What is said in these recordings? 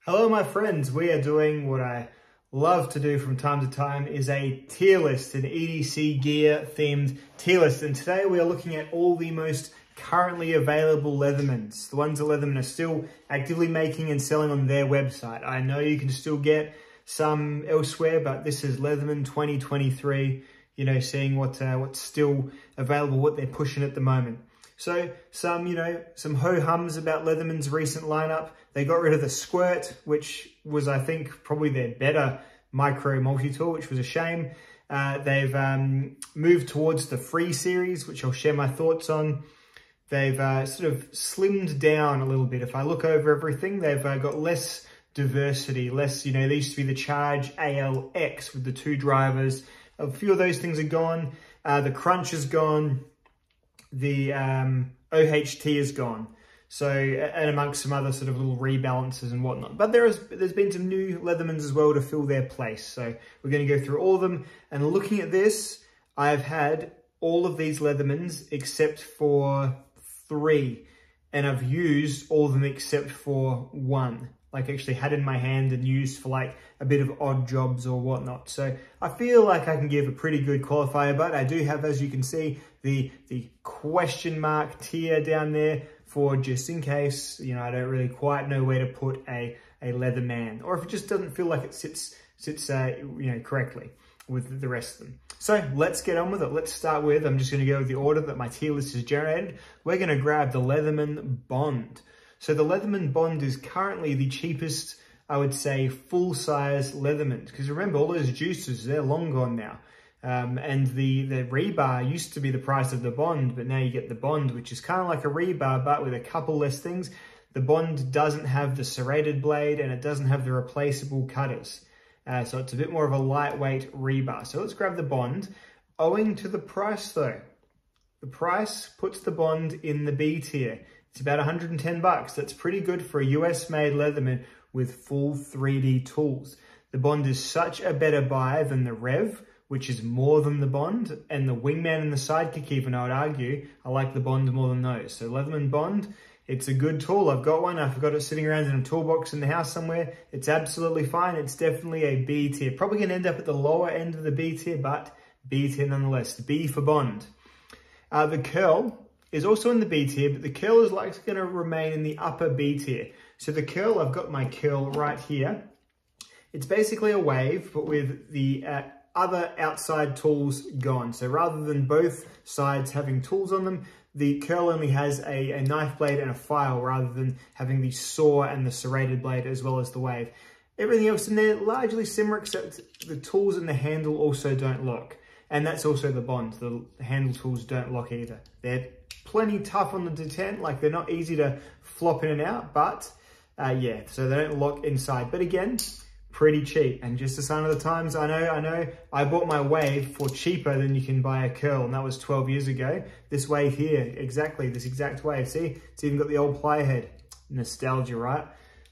Hello my friends, we are doing what I love to do from time to time, is a tier list, an EDC gear themed tier list. And today we are looking at all the most currently available Leathermans, the ones that Leatherman are still actively making and selling on their website. I know you can still get some elsewhere, but this is Leatherman 2023, you know, seeing what's still available, what they're pushing at the moment. So some ho-hums about Leatherman's recent lineup. They got rid of the Squirt, which was, I think, probably their better micro multi-tool, which was a shame. They've moved towards the Free series, which I'll share my thoughts on. They've sort of slimmed down a little bit. If I look over everything, they've got less diversity, less, they used to be the Charge ALX with the 2 drivers. A few of those things are gone. The Crunch is gone. The OHT is gone. So, and amongst some other sort of little rebalances and whatnot. But there's been some new Leathermans as well to fill their place. So we're going to go through all of them. And looking at this, I've had all of these Leathermans except for 3. And I've used all of them except for 1. Like actually had in my hand and used for like a bit of odd jobs or whatnot. So I feel like I can give a pretty good qualifier, but I do have, as you can see, the question mark tier down there for just in case, I don't really quite know where to put a Leatherman, or if it just doesn't feel like it sits correctly with the rest of them. So let's get on with it. Let's start with, I'm just going to go with the order that my tier list is generated. We're going to grab the Leatherman Bond. So the Leatherman Bond is currently the cheapest, I would say, full-size Leatherman. Because remember, all those juices, they're long gone now. And the Rebar used to be the price of the Bond, but now you get the Bond, which is kind of like a Rebar, but with a couple less things. The Bond doesn't have the serrated blade, and it doesn't have the replaceable cutters. So it's a bit more of a lightweight Rebar. So let's grab the Bond. Owing to the price, though, the price puts the Bond in the B tier. It's about 110 bucks. That's pretty good for a US-made Leatherman with full 3D tools. The Bond is such a better buy than the Rev, which is more than the Bond, and the Wingman and the Sidekick even, I would argue. I like the Bond more than those. So Leatherman Bond, it's a good tool. I've got one. I've got it sitting around in a toolbox in the house somewhere. It's absolutely fine. It's definitely a B tier. Probably going to end up at the lower end of the B tier, but B tier nonetheless. The B for Bond. The Curl is also in the B tier, but the Curl is likely going to remain in the upper B tier. So the Curl, I've got my Curl right here. It's basically a wave, but with the other outside tools gone. So rather than both sides having tools on them, the Curl only has a knife blade and a file rather than having the saw and the serrated blade as well as the wave. Everything else in there largely similar, except the tools and the handle also don't lock. And that's also the Bond. The handle tools don't lock either. They're plenty tough on the detent, like they're not easy to flop in and out, but yeah, so they don't lock inside. But again, pretty cheap, and just a sign of the times. I know, I bought my wave for cheaper than you can buy a Curl, and that was 12 years ago. This wave here, exactly, this exact wave. See, it's even got the old plier head. Nostalgia, right?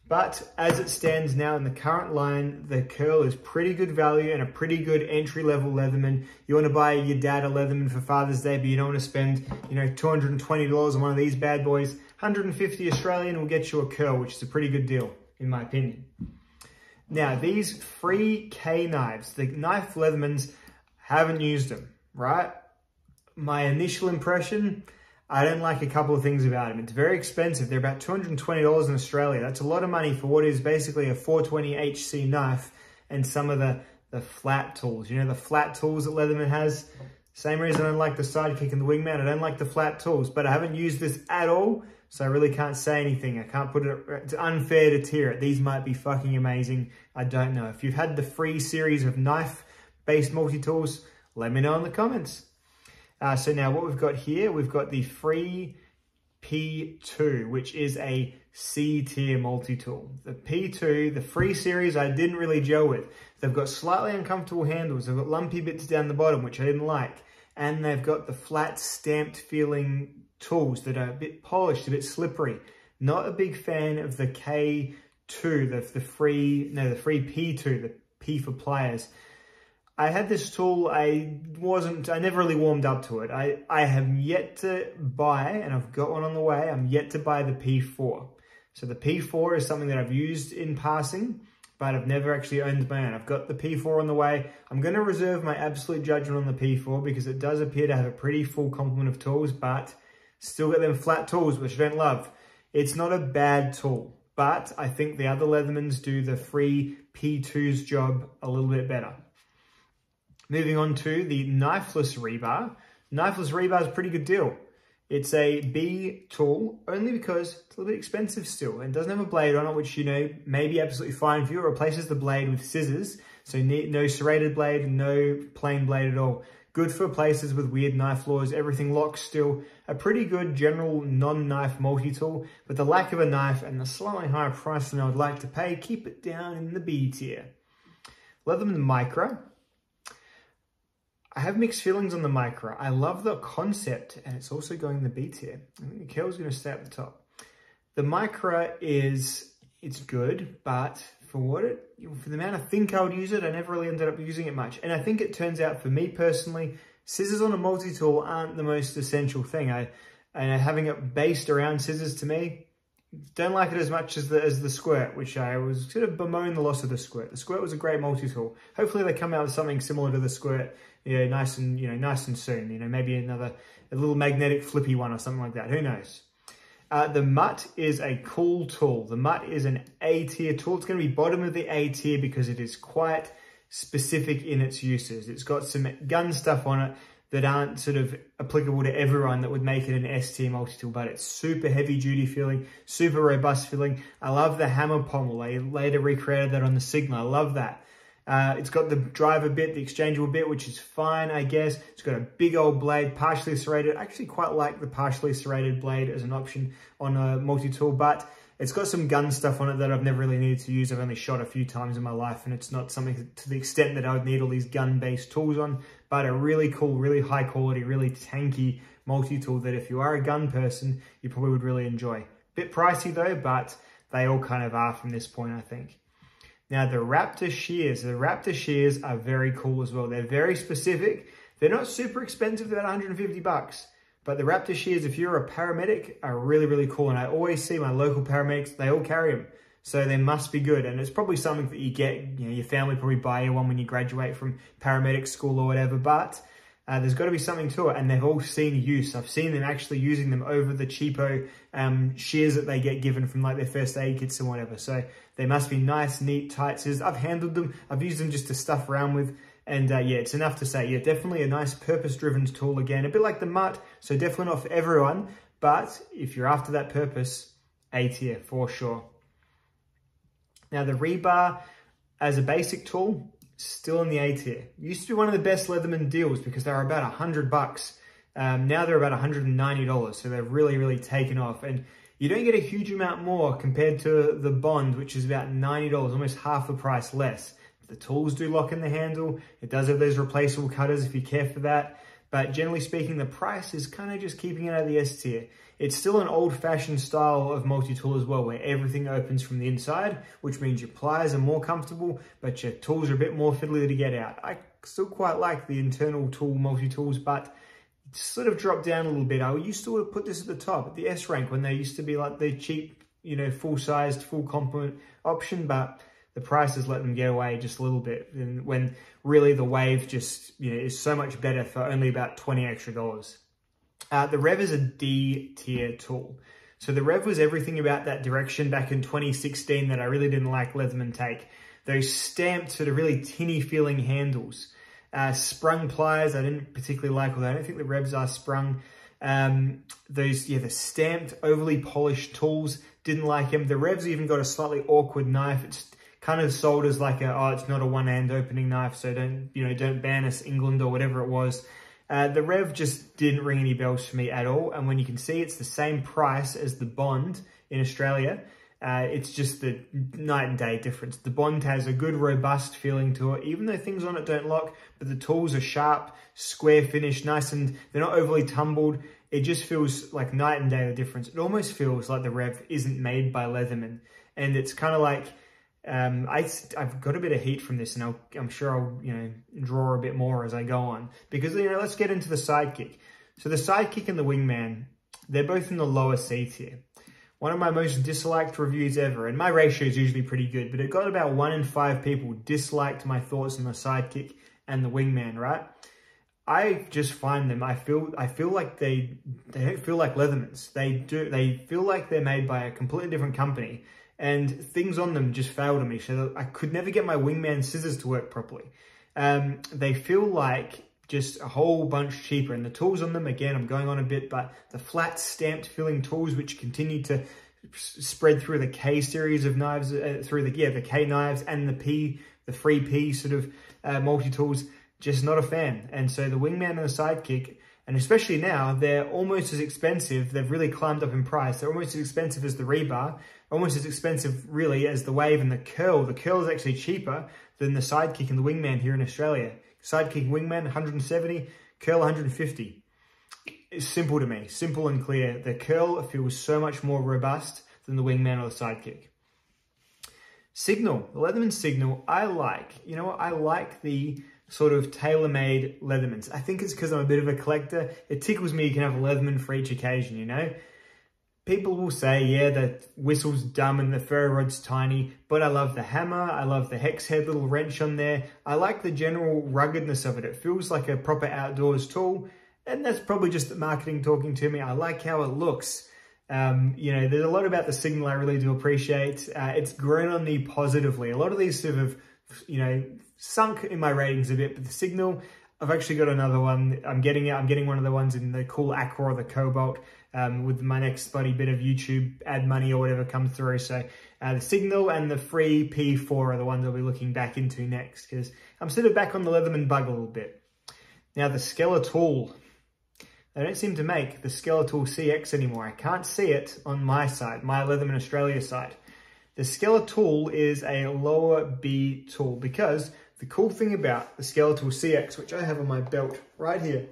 But as it stands now in the current line, the Curl is pretty good value and a pretty good entry-level Leatherman. You want to buy your dad a Leatherman for Father's Day, but you don't want to spend, $220 on one of these bad boys. 150 Australian will get you a Curl, which is a pretty good deal, in my opinion. Now, these free K knives, the knife Leathermans, haven't used them, right? My initial impression, I don't like a couple of things about them. It's very expensive. They're about $220 in Australia. That's a lot of money for what is basically a 420 HC knife and some of the flat tools. The flat tools that Leatherman has. Same reason I don't like the Sidekick and the Wingman. I don't like the flat tools, but I haven't used this at all, so I really can't say anything. I can't put it, it's unfair to tier it. These might be fucking amazing. I don't know. If you've had the Free series of knife-based multi-tools, let me know in the comments. So now what we've got here, we've got the Free P2, which is a C tier multi-tool. The P2, the Free series, I didn't really gel with. They've got slightly uncomfortable handles. They've got lumpy bits down the bottom, which I didn't like. And they've got the flat stamped feeling tools that are a bit polished, a bit slippery. Not a big fan of the K2, the free P2, the P for pliers. I had this tool, I never really warmed up to it. I have yet to buy, and I've got one on the way, I'm yet to buy the P4. So the P4 is something that I've used in passing, but I've never actually owned my own. I've got the P4 on the way. I'm going to reserve my absolute judgment on the P4 because it does appear to have a pretty full complement of tools, but still got them flat tools, which I don't love. It's not a bad tool, but I think the other Leathermans do the free P2's job a little bit better. Moving on to the Knifeless Rebar. Knifeless Rebar is a pretty good deal. It's a B tool only because it's a little bit expensive still and doesn't have a blade on it, which, you know, may be absolutely fine for you. It replaces the blade with scissors. So no serrated blade, no plain blade at all. Good for places with weird knife laws. Everything locks still. A pretty good general non-knife multi-tool, but the lack of a knife and the slightly higher price than I would like to pay keep it down in the B tier. Leatherman Micro. I have mixed feelings on the Micro. I love the concept, and it's also going in the B tier. I think the Kel's going to stay at the top. The Micro it's good, but for the amount I think I would use it, I never really ended up using it much. And I think it turns out for me personally, scissors on a multi-tool aren't the most essential thing. And having it based around scissors to me, don't like it as much as the Squirt, which I was sort of bemoaning the loss of the Squirt. The Squirt was a great multi-tool. Hopefully they come out with something similar to the Squirt, nice and soon. Maybe a little magnetic flippy one or something like that. Who knows? The Mutt is a cool tool. The Mutt is an A tier tool. It's going to be bottom of the A tier because it is quite specific in its uses. It's got some gun stuff on it that aren't sort of applicable to everyone that would make it an S tier multi-tool, but it's super heavy duty feeling, super robust feeling. I love the hammer pommel. They later recreated that on the Sigma. I love that. It's got the driver bit, the exchangeable bit, which is fine, I guess. It's got a big old blade, partially serrated. I actually quite like the partially serrated blade as an option on a multi-tool, but it's got some gun stuff on it that I've never really needed to use. I've only shot a few times in my life, and it's not something to the extent that I would need all these gun-based tools on, but a really cool, really high quality, really tanky multi-tool that if you are a gun person, you probably would really enjoy. Bit pricey though, but they all kind of are from this point, I think. Now the Raptor shears. The Raptor shears are very cool as well. They're very specific. They're not super expensive, they're about 150 bucks. But the Raptor shears, if you're a paramedic, are really, really cool. And I always see my local paramedics, they all carry them. So they must be good. And it's probably something that you get, your family probably buy you one when you graduate from paramedic school or whatever. But there's got to be something to it. And they've all seen use. I've seen them actually using them over the cheapo shears that they get given from like their first aid kits and whatever. So they must be nice, neat, tight scissors. I've handled them. I've used them just to stuff around with. And yeah, it's enough to say, yeah, definitely a nice purpose-driven tool again. A bit like the Mutt, so definitely not for everyone. But if you're after that purpose, A tier for sure. Now the Rebar, as a basic tool, still in the A tier. Used to be one of the best Leatherman deals because they were about 100 bucks. Now they're about $190, so they've really, really taken off. And you don't get a huge amount more compared to the Bond, which is about $90, almost half the price less. The tools do lock in the handle. It does have those replaceable cutters if you care for that. But generally speaking, the price is kind of just keeping it out of the S tier. It's still an old-fashioned style of multi-tool as well, where everything opens from the inside, which means your pliers are more comfortable, but your tools are a bit more fiddly to get out. I still quite like the internal tool multi-tools, but it's sort of dropped down a little bit. I used to put this at the top, at the S rank, when they used to be like the cheap, full-sized, full complement option, but the prices let them get away just a little bit, and when really the Wave just is so much better for only about $20 extra. The Rev is a D tier tool. So the Rev was everything about that direction back in 2016 that I really didn't like Leatherman take. Those stamped sort of really tinny feeling handles. Sprung pliers I didn't particularly like, although I don't think the Revs are sprung. The stamped overly polished tools, didn't like them. The Revs even got a slightly awkward knife. It's kind of sold as like it's not a one-hand opening knife, so don't ban us England or whatever it was. The Rev just didn't ring any bells for me at all. And when you can see it's the same price as the Bond in Australia, it's just the night and day difference. The Bond has a good robust feeling to it, even though things on it don't lock, but the tools are sharp, square finish, nice, and they're not overly tumbled. It just feels like night and day the difference. It almost feels like the Rev isn't made by Leatherman. And it's kind of like, I've got a bit of heat from this, and I'm sure I'll draw a bit more as I go on, because let's get into the Sidekick. So the Sidekick and the Wingman, they're both in the lower C tier. one of my most disliked reviews ever, and my ratio is usually pretty good, but it got about 1 in 5 people disliked my thoughts on the Sidekick and the Wingman, right? I just find them, I feel like they don't feel like Leathermans. They feel like they're made by a completely different company, and things on them just fail to me. So I could never get my Wingman scissors to work properly. They feel like just a whole bunch cheaper, and the tools on them, again, I'm going on a bit, but the flat stamped filling tools, which continue to spread through the K series of knives, through the K knives and the free P sort of multi-tools, just not a fan. And so the Wingman and the Sidekick, and especially now, they're almost as expensive. They've really climbed up in price. They're almost as expensive as the Rebar, almost as expensive really as the Wave and the Curl. The Curl is actually cheaper than the Sidekick and the Wingman here in Australia. Sidekick Wingman, 170, Curl 150. It's simple to me, simple and clear. The Curl feels so much more robust than the Wingman or the Sidekick. Signal, the Leatherman Signal, I like. You know what? I like the sort of tailor-made Leathermans. I think it's because I'm a bit of a collector. It tickles me you can have a Leatherman for each occasion, you know? People will say, yeah, the whistle's dumb and the ferro rod's tiny, but I love the hammer. I love the hex head little wrench on there. I like the general ruggedness of it. It feels like a proper outdoors tool, and that's probably just the marketing talking to me. I like how it looks. You know, there's a lot about the Signal I really do appreciate. It's grown on me positively. A lot of these sort of, you know, sunk in my ratings a bit, but the Signal, I've actually got another one. I'm getting one of the ones in the cool Aqua or the Cobalt, with my next bloody bit of YouTube ad money or whatever comes through. So the Signal and the free P4 are the ones I'll be looking back into next, because I'm sort of back on the Leatherman bug a little bit. Now the Skeletal, they don't seem to make the Skeletal CX anymore. I can't see it on my side, my Leatherman Australia side. The Skeletal is a lower B tool, because the cool thing about the Skeletal CX, which I have on my belt right here,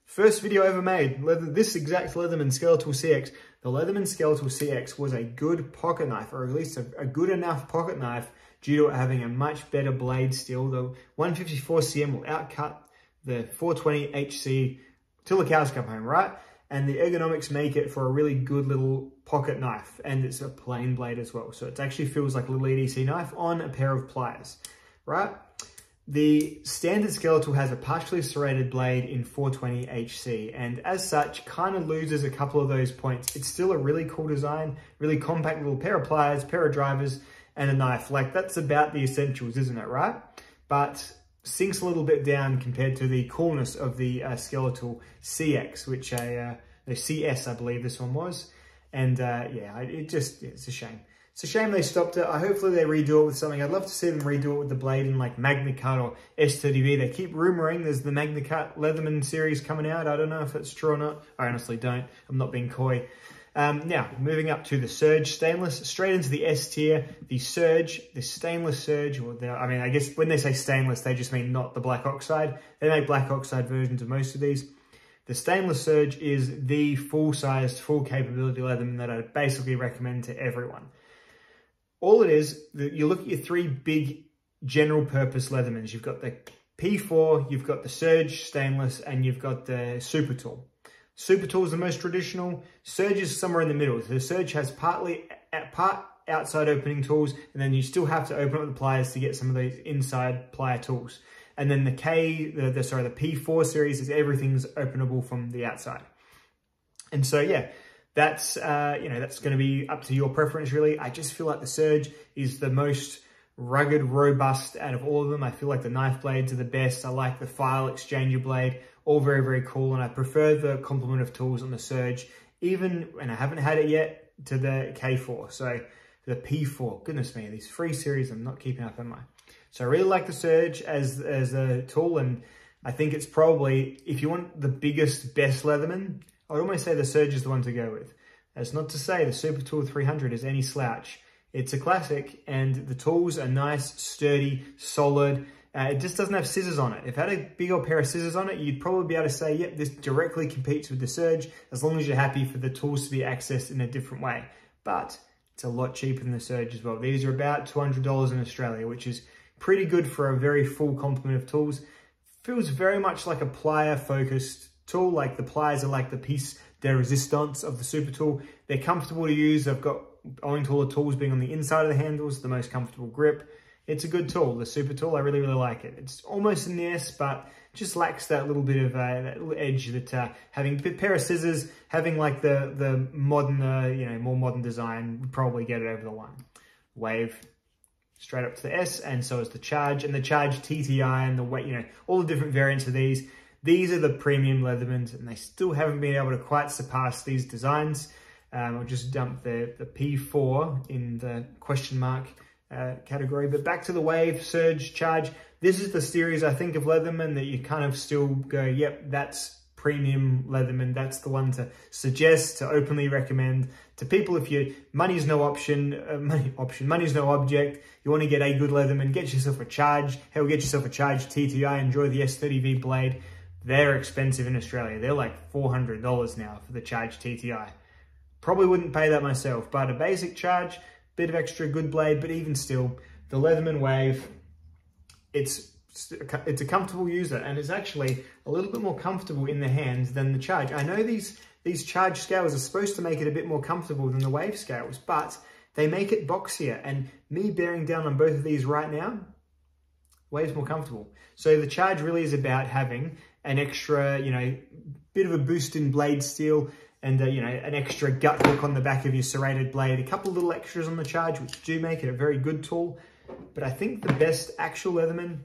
first video ever made, this exact Leatherman Skeletal CX, the Leatherman Skeletal CX was a good pocket knife, or at least a good enough pocket knife due to it having a much better blade steel. The 154cm will outcut the 420 HC till the cows come home, right? And the ergonomics make it for a really good little pocket knife, and it's a plain blade as well. So it actually feels like a little EDC knife on a pair of pliers, right? The standard Skeletal has a partially serrated blade in 420 HC, and as such, kind of loses a couple of those points. It's still a really cool design, really compact little pair of pliers, pair of drivers, and a knife. Like, that's about the essentials, isn't it, right? But sinks a little bit down compared to the coolness of the Skeletal CX, which the CS, I believe this one was. And yeah, it's a shame. It's a shame they stopped it. Hopefully they redo it with something. I'd love to see them redo it with the blade in like Magna Cut or S30V. They keep rumoring there's the Magna Cut Leatherman series coming out. I don't know if it's true or not. I honestly don't. I'm not being coy. Now, moving up to the Surge Stainless, straight into the S tier, the Surge, the Stainless Surge, I mean, I guess when they say stainless, they just mean not the black oxide. They make black oxide versions of most of these. The Stainless Surge is the full-sized, full-capability Leatherman that I basically recommend to everyone. All it is, you look at your three big general-purpose Leathermans. You've got the P4, you've got the Surge Stainless, and you've got the Super Tool. Super Tool is the most traditional. Surge is somewhere in the middle. So the Surge has part outside opening tools, and then you still have to open up the pliers to get some of those inside plier tools. And then the P4 series is everything's openable from the outside. And so yeah, that's that's going to be up to your preference really. I just feel like the Surge is the most rugged, robust out of all of them. I feel like the knife blades are the best. I like the file exchanger blade. All very, very cool, and I prefer the complement of tools on the Surge, even, and I haven't had it yet, to the K4. So the P4, goodness me, these free series I'm not keeping up, am I? So I really like the Surge as a tool, and I think it's probably, if you want the biggest, best Leatherman, I would almost say the Surge is the one to go with. That's not to say the Super Tool 300 is any slouch. It's a classic, and the tools are nice, sturdy, solid. It just doesn't have scissors on it. If it had a big old pair of scissors on it, you'd probably be able to say, yep, this directly competes with the Surge, as long as you're happy for the tools to be accessed in a different way. But it's a lot cheaper than the Surge as well. These are about $200 in Australia, which is pretty good for a very full complement of tools. Feels very much like a plier-focused tool, like the pliers are like the piece de resistance of the super tool. They're comfortable to use. I've got, owing to all the tools being on the inside of the handles, the most comfortable grip. It's a good tool, the super tool. I really, really like it. It's almost a NES, but just lacks that little bit of that little edge that having a pair of scissors, having like the modern, more modern design would probably get it over the line. Wave straight up to the S, and so is the Charge, and the Charge TTI and the weight, all the different variants of these. These are the premium Leathermans, and they still haven't been able to quite surpass these designs. I'll just dump the P4 in the question mark category. But back to the Wave, Surge, Charge. This is the series, I think, of Leatherman that you kind of still go, yep, that's premium Leatherman. That's the one to suggest, to openly recommend to people. If your money's no money's no object, you want to get a good Leatherman, get yourself a Charge. Hell, get yourself a Charge TTI. Enjoy the S30V blade. They're expensive in Australia. They're like $400 now for the Charge TTI. Probably wouldn't pay that myself, but a basic Charge, bit of extra good blade, but even still, the Leatherman Wave, it's a comfortable user, and it's actually a little bit more comfortable in the hands than the Charge. I know these Charge scales are supposed to make it a bit more comfortable than the Wave scales, but they make it boxier, and me bearing down on both of these right now, Wave's more comfortable. So the Charge really is about having an extra, bit of a boost in blade steel, and an extra gut hook on the back of your serrated blade. A couple of little extras on the Charge, which do make it a very good tool. But I think the best actual Leatherman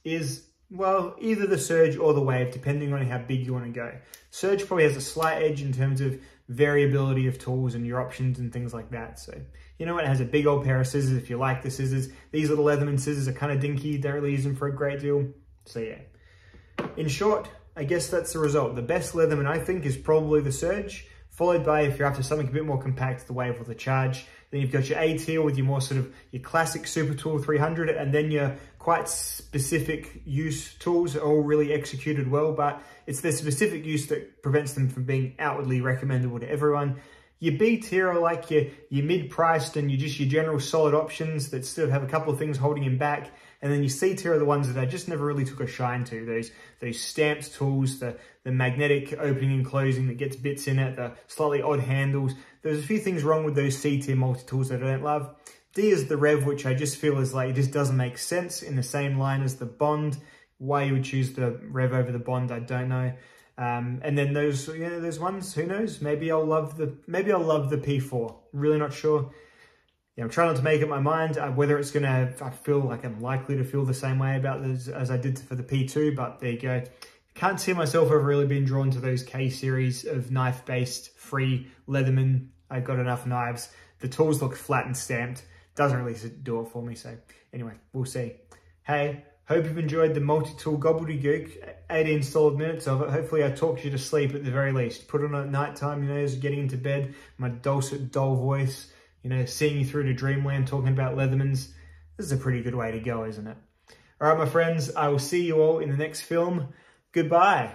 is, well, either the Surge or the Wave, depending on how big you want to go. Surge probably has a slight edge in terms of variability of tools and your options and things like that. So, you know what, it has a big old pair of scissors if you like the scissors. These little Leatherman scissors are kind of dinky, don't really use them for a great deal. So yeah. In short, I guess that's the result. The best Leatherman, I think, is probably the Surge, followed by, if you're after something a bit more compact, the Wave or the Charge. Then you've got your A tier with your more sort of your classic Super Tool 300, and then your quite specific use tools are all really executed well, but it's their specific use that prevents them from being outwardly recommendable to everyone. Your B tier are like your mid-priced and your general solid options that still have a couple of things holding them back. And then your C tier are the ones that I just never really took a shine to. Those stamped tools, the magnetic opening and closing that gets bits in it, the slightly odd handles. There's a few things wrong with those C tier multi-tools that I don't love. D is the Rev, which I just feel is like, it just doesn't make sense in the same line as the Bond. Why you would choose the Rev over the Bond, I don't know. And then those ones, who knows? Maybe I'll love the P4. Really not sure. Yeah, I'm trying not to make up my mind whether it's gonna. I feel like I'm likely to feel the same way about this as I did for the P2, but there you go. Can't see myself ever really being drawn to those K series of knife-based free Leatherman. I've got enough knives. The tools look flat and stamped. Doesn't really do it for me. So anyway, we'll see. Hey. Hope you've enjoyed the multi-tool gobbledygook, 18 solid minutes of it. Hopefully I talked you to sleep at the very least. Put it on at night time, as you're getting into bed, my dulcet, dull voice, seeing you through to dreamland talking about Leathermans. This is a pretty good way to go, isn't it? All right, my friends, I will see you all in the next film. Goodbye.